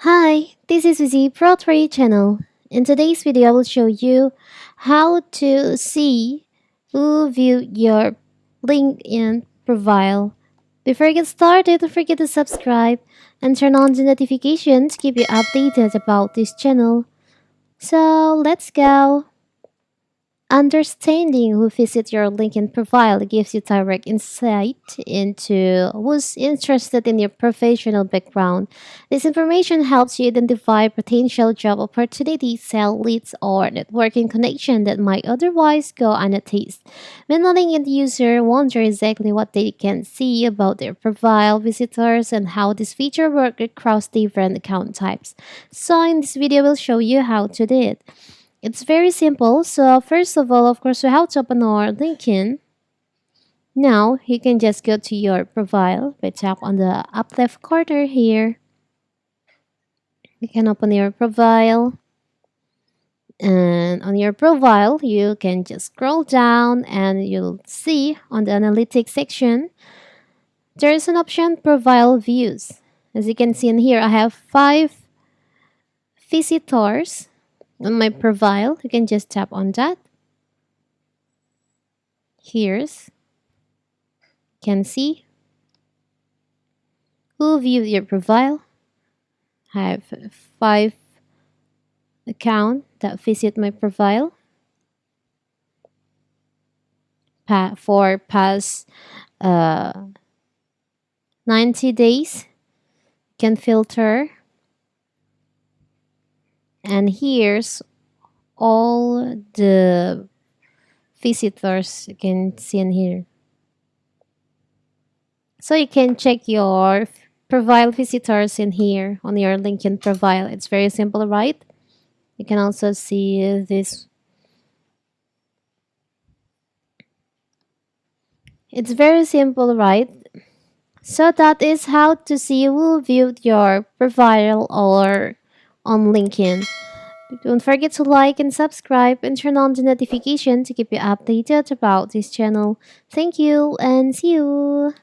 Hi, this is Vizi Pro 3 channel. In today's video, I will show you how to see who viewed your LinkedIn profile. Before you get started, don't forget to subscribe and turn on the notification to keep you updated about this channel. So let's go. Understanding who visits your LinkedIn profile gives you direct insight into who's interested in your professional background. This information helps you identify potential job opportunities, sell leads, or networking connection that might otherwise go unnoticed. When a LinkedIn user wonder exactly what they can see about their profile visitors and how this feature works across different account types. So in this video, we'll show you how to do it. It's very simple. So first of all, of course, we have to open our LinkedIn. Now you can just go to your profile by tap on the up left corner here. You can open your profile, and on your profile you can just scroll down and you'll see on the analytics section there is an option profile views. As you can see in here, I have 5 visitors on my profile. You can just tap on that. Here's can see who viewed your profile. I have 5 accounts that visit my profile for past uh, 90 days. Can filter, and here's all the visitors you can see in here. So you can check your profile visitors in here on your LinkedIn profile. It's very simple, right? You can also see this. It's very simple, right? So that is how to see who viewed your profile or on LinkedIn. Don't forget to like and subscribe and turn on the notification to keep you updated about this channel. Thank you and see you.